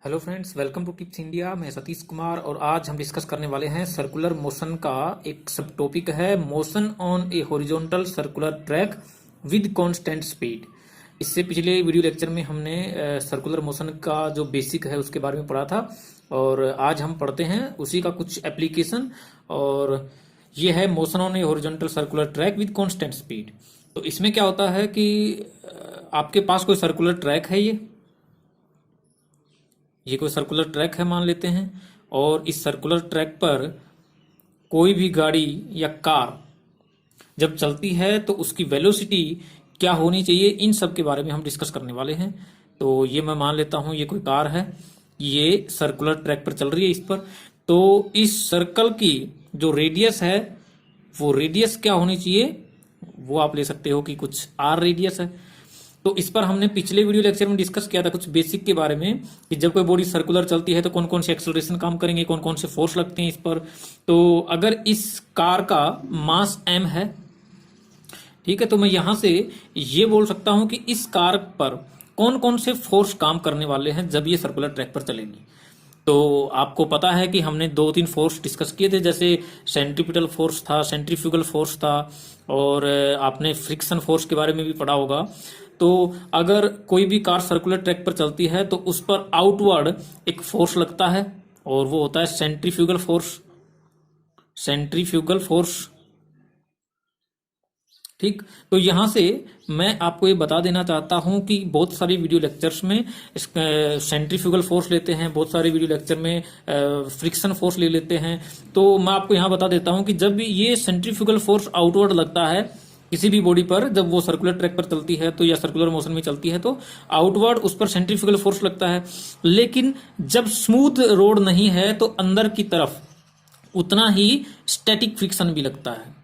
Hello friends, welcome to tips India. मैं सतीश कुमार और आज हम डिस्कस करने वाले हैं सर्कुलर मोशन का एक सब टॉपिक है motion on A horizontal circular track with constant speed. इससे पिछले वीडियो लेक्चर में हमने सर्कुलर मोशन का जो बेसिक है उसके बारे में पढ़ा था और आज हम पढ़ते हैं उसी का कुछ एप्लीकेशन। और ये है motion on A horizontal circular track with constant speed. तो इसमें क्या होता है कि आपके पास कोई सर्कुलर ट्रैक है, ये कोई सर्कुलर ट्रैक है मान लेते हैं, और इस सर्कुलर ट्रैक पर कोई भी गाड़ी या कार जब चलती है तो उसकी वेलोसिटी क्या होनी चाहिए, इन सब के बारे में हम डिस्कस करने वाले हैं। तो ये मैं मान लेता हूं ये कोई कार है, ये सर्कुलर ट्रैक पर चल रही है इस पर। तो इस सर्कल की जो रेडियस है वो रेडियस क्या होनी चाहिए, वो आप ले सकते हो कि कुछ आर रेडियस है। तो इस पर हमने पिछले वीडियो लेक्चर में डिस्कस किया था कुछ बेसिक के बारे में कि जब कोई बॉडी सर्कुलर चलती है तो कौन कौन से एक्सेलरेशन काम करेंगे, कौन कौन से फोर्स लगते हैं इस पर। तो अगर इस कार का मास m है, ठीक है, तो मैं यहां से ये बोल सकता हूं कि इस कार पर कौन कौन से फोर्स काम करने वाले हैं जब ये सर्कुलर ट्रैक पर चलेंगी। तो आपको पता है कि हमने दो तीन फोर्स डिस्कस किए थे, जैसे सेंट्रीपिटल फोर्स था, सेंट्रीफ्यूगल फोर्स था, और आपने फ्रिक्शन फोर्स के बारे में भी पढ़ा होगा। तो अगर कोई भी कार सर्कुलर ट्रैक पर चलती है तो उस पर आउटवर्ड एक फोर्स लगता है और वो होता है सेंट्रीफ्यूगल फोर्स। सेंट्रीफ्यूगल फोर्स, ठीक। तो यहां से मैं आपको ये बता देना चाहता हूं कि बहुत सारी वीडियो लेक्चर्स में सेंट्रीफ्यूगल फोर्स लेते हैं, बहुत सारे वीडियो लेक्चर में फ्रिक्शन फोर्स ले लेते हैं। तो मैं आपको यहां बता देता हूं कि जब भी ये सेंट्रीफ्यूगल फोर्स आउटवर्ड लगता है किसी भी बॉडी पर, जब वो सर्कुलर ट्रैक पर चलती है तो या सर्कुलर मोशन में चलती है तो आउटवर्ड उस पर सेंट्रीफ्यूगल फोर्स लगता है। लेकिन जब स्मूथ रोड नहीं है तो अंदर की तरफ उतना ही स्टैटिक फ्रिक्शन भी लगता है।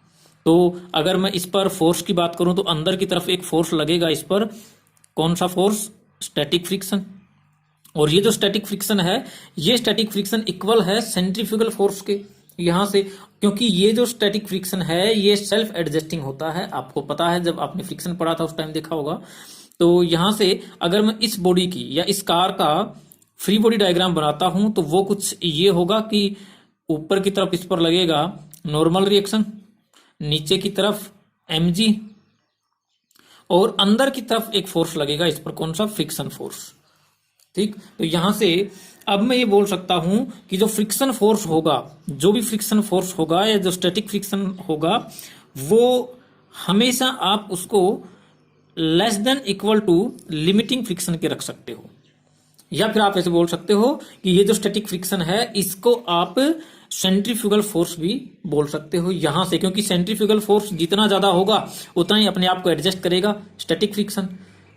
तो अगर मैं इस पर फोर्स की बात करूं तो अंदर की तरफ एक फोर्स लगेगा इस पर, कौन सा फोर्स, स्टैटिक फ्रिक्शन। और ये जो स्टैटिक फ्रिक्शन है, ये स्टैटिक फ्रिक्शन इक्वल है सेंट्रीफ्यूगल फोर्स के। यहां से, क्योंकि ये जो स्टैटिक फ्रिक्शन है ये सेल्फ एडजस्टिंग होता है, आपको पता है जब आपने फ्रिक्शन पढ़ा था उस टाइम देखा होगा। तो यहां से अगर मैं इस बॉडी की या इस कार का फ्री बॉडी डायग्राम बनाता हूं तो वो कुछ ये होगा कि ऊपर की तरफ इस पर लगेगा नॉर्मल रिएक्शन, नीचे की तरफ mg, और अंदर की तरफ एक फोर्स लगेगा इस पर, कौन सा, फ्रिक्शन फोर्स। ठीक। तो यहां से अब मैं ये बोल सकता हूं कि जो फ्रिक्शन फोर्स होगा, जो भी फ्रिक्शन फोर्स होगा या जो स्टैटिक फ्रिक्शन होगा, वो हमेशा आप उसको less than equal to limiting friction के रख सकते हो। या फिर आप ऐसे बोल सकते हो कि ये जो स्टैटिक फ्रिक्शन है इसको आप सेंट्रीफ्यूगल फोर्स भी बोल सकते हो यहां से, क्योंकि सेंट्रीफ्यूगल फोर्स जितना ज्यादा होगा उतना ही अपने आप को एडजस्ट करेगा स्टैटिक फ्रिक्शन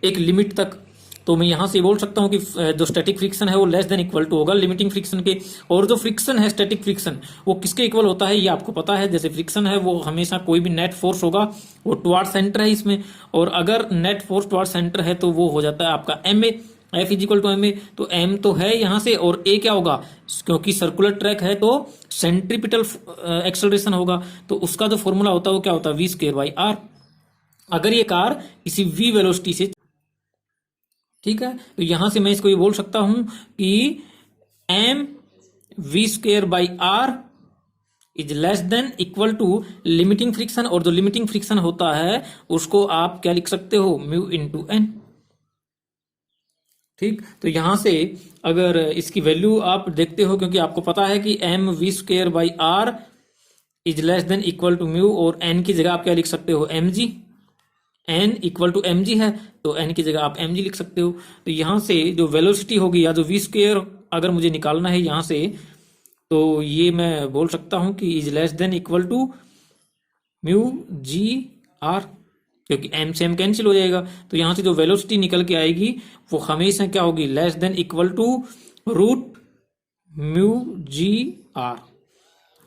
एक लिमिट तक। तो मैं यहां से बोल सकता हूं कि जो स्टैटिक फ्रिक्शन है वो लेस देन इक्वल टू होगा लिमिटिंग फ्रिक्शन के। और जो फ्रिक्शन है स्टैटिक फ्रिक्शन, वो किसके इक्वल होता है ये आपको पता है। जैसे फ्रिक्शन है वो हमेशा कोई भी नेट फोर्स होगा वो टुवार्ड सेंटर है इसमें, और अगर नेट फोर्स टुवार्ड सेंटर है तो वो हो जाता है आपका ma, F is equal to ma। तो m तो है यहां से, और a क्या होगा, क्योंकि सर्कुलर ट्रैक है तो सेंट्रीपिटल एक्सेलरेशन होगा, तो उसका जो फॉर्मूला होता है वो क्या होता है, v²/r। अगर ये कार किसी v वेलोसिटी से, ठीक है, तो यहां से मैं इसको ये बोल सकता हूं कि m v²/r is less than equal to limiting friction, और जो लिमिटिंग फ्रिक्शन होता है उसको आप क्या लिख सकते हो, μ/n। ठीक। तो यहां से अगर इसकी वैल्यू आप देखते हो, क्योंकि आपको पता है कि mv²/r is less than equal to mu, और n की जगह आप क्या लिख सकते हो, mg। n equal to mg है तो n की जगह आप mg लिख सकते हो। तो यहां से जो वेलोसिटी होगी या जो v² अगर मुझे निकालना है यहां से, तो ये मैं बोल सकता हूं कि is less than equal to μ/g/r, क्योंकि m से m कैंसिल हो जाएगा। तो यहां से जो वेलोसिटी निकल के आएगी वो हमेशा क्या होगी, less than equal to √μ/g/r।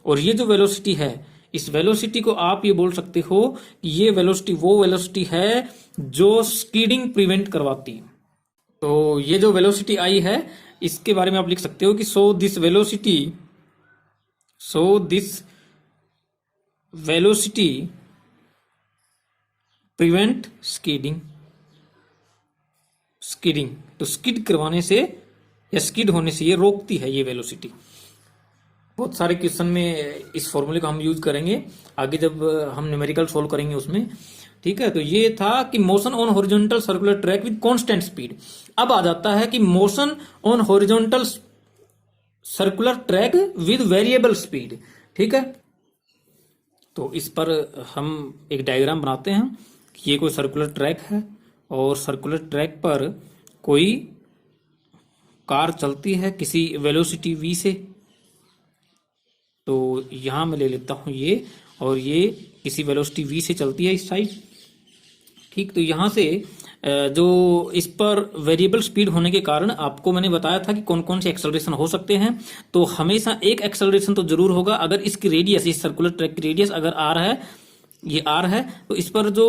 और ये जो वेलोसिटी है, इस वेलोसिटी को आप ये बोल सकते हो कि ये वेलोसिटी वो वेलोसिटी है जो स्कीडिंग प्रिवेंट करवाती है। तो ये जो वेलोसिटी आई है इसके बारे में आप लिख सकते हो कि so this velocity prevent skidding. तो स्किड करवाने से या स्किड होने से ये रोकती है ये वेलोसिटी। बहुत सारे क्वेश्चन में इस फॉर्मूले को हम यूज करेंगे आगे जब हम न्यूमेरिकल सोल्व करेंगे उसमें। ठीक है, तो ये था कि motion on horizontal circular track with constant speed. अब आ जाता है कि motion on horizontal circular track with variable speed. ठीक है, तो इस पर हम एक डायग्राम बनाते हैं कि ये कोई सर्कुलर ट्रैक है और सर्कुलर ट्रैक पर कोई कार चलती है किसी वेलोसिटी v से। तो यहां मैं ले लेता हूं ये, और ये किसी वेलोसिटी v से चलती है इस साइड। ठीक, तो यहां से जो इस पर वेरिएबल स्पीड होने के कारण आपको मैंने बताया था कि कौन कौन से एक्सेलरेशन हो सकते हैं। तो हमेशा एक एक्सेलरेशन तो जरूर होगा अगर इसकी रेडियस, इस सर्कुलर ट्रैक की रेडियस अगर r है, ये r है, तो इस पर जो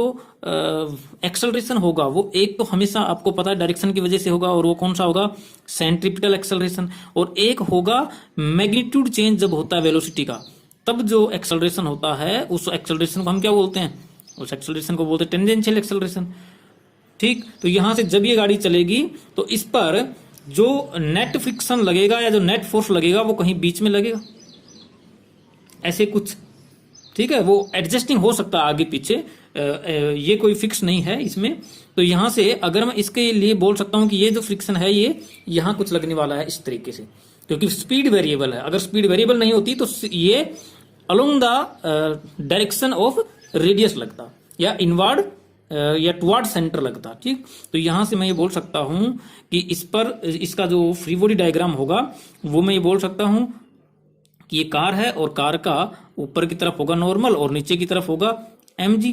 एक्सेलरेशन होगा वो एक तो हमेशा आपको पता है डायरेक्शन की वजह से होगा, और वो कौन सा होगा, सेंट्रीपिटल एक्सेलरेशन। और एक होगा मैग्नीट्यूड चेंज जब होता है वेलोसिटी का, तब जो एक्सेलरेशन होता है उस एक्सेलरेशन को हम क्या बोलते हैं, उस एक्सेलरेशन को बोलते हैं टेंजेंशियल एक्सेलरेशन। ठीक, तो यहां से जब ये गाड़ी चलेगी तो इस पर जो नेट फ्रिक्शन लगेगा या जो नेट फोर्स लगेगा वो कहीं बीच में लगेगा, ऐसे कुछ। ठीक है, वो एडजस्टिंग हो सकता है आगे पीछे, ये कोई फिक्स नहीं है इसमें। तो यहां से अगर मैं इसके लिए बोल सकता हूं कि ये जो फ्रिक्शन है ये यहां कुछ लगने वाला है इस तरीके से, क्योंकि स्पीड वेरिएबल है। अगर स्पीड वेरिएबल नहीं होती तो ये along the direction of radius लगता, या इनवर्ड या टुवर्ड सेंटर लगता। ठीक, तो यहां से मैं ये बोल सकता हूं कि इस पर इसका जो फ्री बॉडी डायग्राम होगा वो मैं ये बोल सकता हूं कि ये कार है और कार का ऊपर की तरफ होगा नॉर्मल और नीचे की तरफ होगा mg।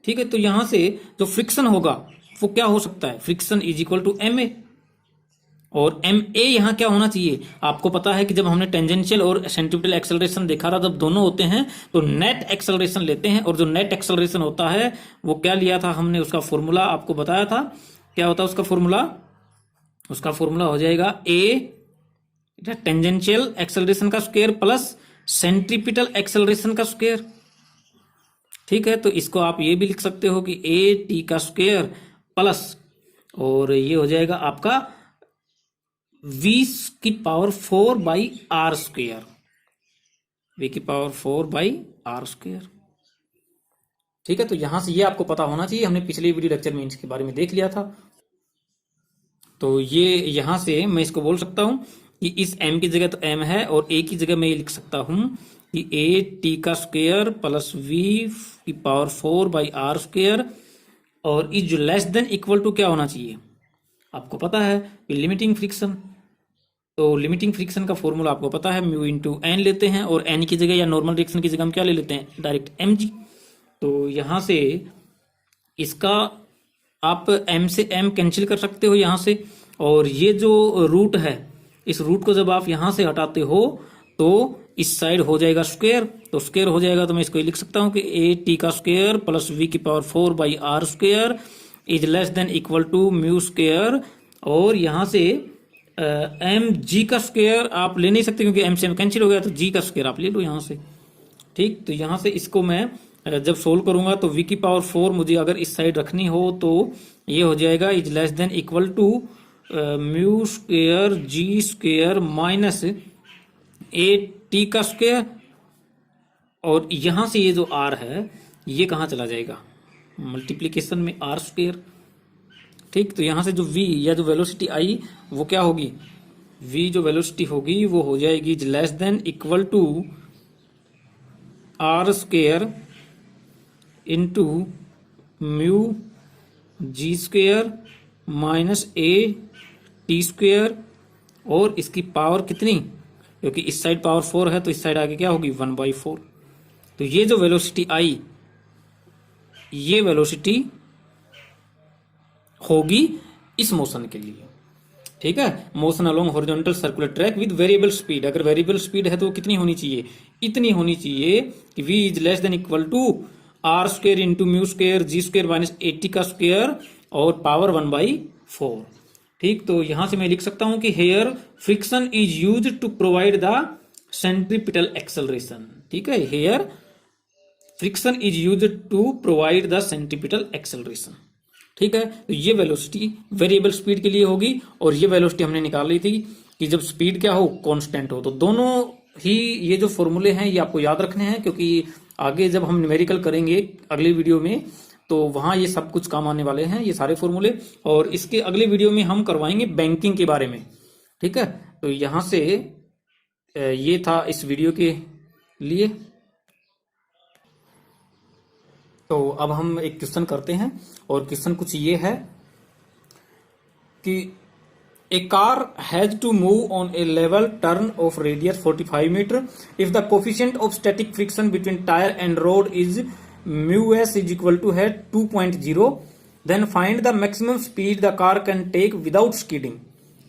ठीक है, तो यहां से जो फ्रिक्शन होगा वो क्या हो सकता है, friction is equal to ma, और ma यहां क्या होना चाहिए, आपको पता है कि जब हमने टेंजेंशियल और सेंट्रीपिटल एक्सेलरेशन देखा था, जब दोनों होते हैं तो नेट एक्सेलरेशन लेते हैं, और जो नेट एक्सेलरेशन होता है वो क्या लिया था हमने, उसका फॉर्मूला आपको बताया था। क्या होता है उसका फॉर्मूला, उसका फॉर्मूला हो जाएगा a टेंजेंशियल एक्सेलरेशन का स्क्वायर प्लस सेंट्रीपिटल एक्सेलरेशन का स्क्वायर। ठीक है, तो इसको आप ये भी लिख सकते हो कि a t का स्क्वायर प्लस, और ये हो जाएगा आपका v की power 4 by r square, v की पावर 4 बाई आर स्क्वायर। ठीक है, तो यहां से ये आपको पता होना चाहिए, हमने पिछले वीडियो लेक्चर में इसके बारे में देख लिया था। तो ये यहां से मैं इसको बोल सकता हूं कि इस m की जगह तो m है, और a की जगह मैं ये लिख सकता हूं कि a t का स्क्वायर प्लस v की पावर 4 बाई आर स्क्वायर, और is less than equal to क्या होना चाहिए, आपको पता है लिमिटिंग फ्रिक्शन। तो लिमिटिंग फ्रिक्शन का फॉर्मूला आपको पता है, म्यू इंटू एन लेते हैं, और एन की जगह या नॉर्मल रिएक्शन की जगह हम क्या ले लेते हैं, डायरेक्ट mg। तो यहां से इसका आप m से m कैंसिल कर सकते हो यहां से, और ये जो रूट है इस रूट को जब आप यहां से हटाते हो तो इस साइड हो जाएगा स्क्वायर, तो स्क्वायर हो जाएगा, तो मैं इसको लिख सकता हूं कि a t का स्क्वायर प्लस v की power 4 by r square is less than equal to mu square, और यहां से एम जी का स्क्वायर आप ले नहीं सकते क्योंकि एम से एम कैंसिल हो गया, तो जी का स्क्वायर आप ले लो यहां से। ठीक, तो यहां से इसको मैं जब सोल्व करूंगा तो v की पावर 4 मुझे अगर इस साइड रखनी हो तो ये हो जाएगा is less than equal to mu square g square minus a t का स्क्वायर, और यहां से ये जो r है ये कहां चला जाएगा, मल्टीप्लीकेशन में आर स्क्वायर। ठीक, तो यहां से जो v या जो वेलोसिटी आई वो क्या होगी, v जो वेलोसिटी होगी वो हो जाएगी less than equal to r square into mu g square minus a t square, और इसकी पावर कितनी, क्योंकि इस साइड पावर 4 है तो इस साइड आगे क्या होगी 1/4। तो ये जो वेलोसिटी आई ये वेलोसिटी होगी इस मोशन के लिए। ठीक है, motion along horizontal circular track with variable speed. अगर वेरिएबल स्पीड है तो कितनी होनी चाहिए, इतनी होनी चाहिए कि v is less than equal to r square into mu square g square minus 80 का स्क्वायर और पावर 1/4। ठीक, तो यहां से मैं लिख सकता हूं कि here friction is use to provide the centripetal acceleration. ठीक है, here friction is use to provide the centripetal acceleration. ठीक है। तो ये वेलोसिटी वेरिएबल स्पीड के लिए होगी और ये वेलोसिटी हमने निकाल ली थी कि जब स्पीड क्या हो, कांस्टेंट हो। तो दोनों ही ये जो फॉर्मूले हैं ये आपको याद रखने हैं, क्योंकि आगे जब हम न्यूमेरिकल करेंगे अगले वीडियो में तो वहां ये सब कुछ काम आने वाले हैं, ये सारे फॉर्मूले। और इसके अगले वीडियो में हम करवाएंगे बैंकिंग के बारे में, ठीक है। तो यहां से ये था इस वीडियो के लिए। तो अब हम एक क्वेश्चन करते हैं और क्वेश्चन कुछ ये है कि A car has to move on a level turn of radius 45 meter. If the coefficient of static friction between tire and road is mu s is equal to है 2.0, then find the maximum speed the car can take without skidding.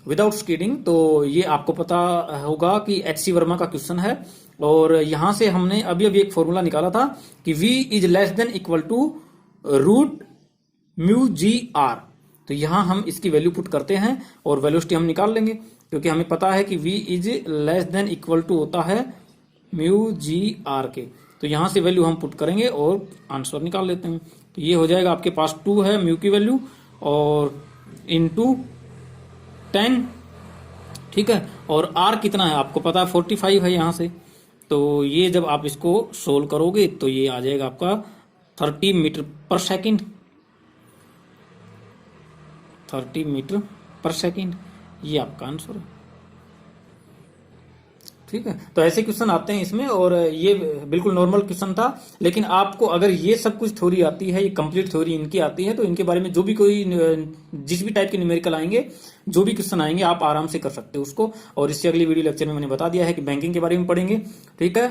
Without skidding, तो ये आपको पता होगा कि एच.सी. वर्मा का question है। और यहां से हमने अभी अभी एक फॉर्मूला निकाला था कि v is less than equal to root mu g r. तो यहां हम इसकी वैल्यू पुट करते हैं और वेलोसिटी हम निकाल लेंगे, क्योंकि हमें पता है कि v is less than equal to होता है म्यू जी आर के। तो यहां से वैल्यू हम पुट करेंगे और आंसर निकाल लेते हैं। तो ये हो जाएगा आपके पास 2 है म्यू की वैल्यू और इनटू 10, ठीक है। और r कितना है आपको पता है 45 है यहां से। तो ये जब आप इसको सोल्व करोगे तो ये आ जाएगा आपका 30 मीटर पर सेकंड, 30 मीटर पर सेकंड, ये आपका आंसर है, ठीक है। तो ऐसे क्वेश्चन आते हैं इसमें और ये बिल्कुल नॉर्मल क्वेश्चन था। लेकिन आपको अगर ये सब कुछ थ्योरी आती है, ये कंप्लीट थ्योरी इनकी आती है, तो इनके बारे में जो भी कोई जिस भी टाइप के न्यूमेरिकल आएंगे, जो भी क्वेश्चन आएंगे, आप आराम से कर सकते हो उसको। और इससे अगली वीडियो लेक्चर में मैंने बता दिया है कि बैंकिंग के बारे में पढ़ेंगे, ठीक है।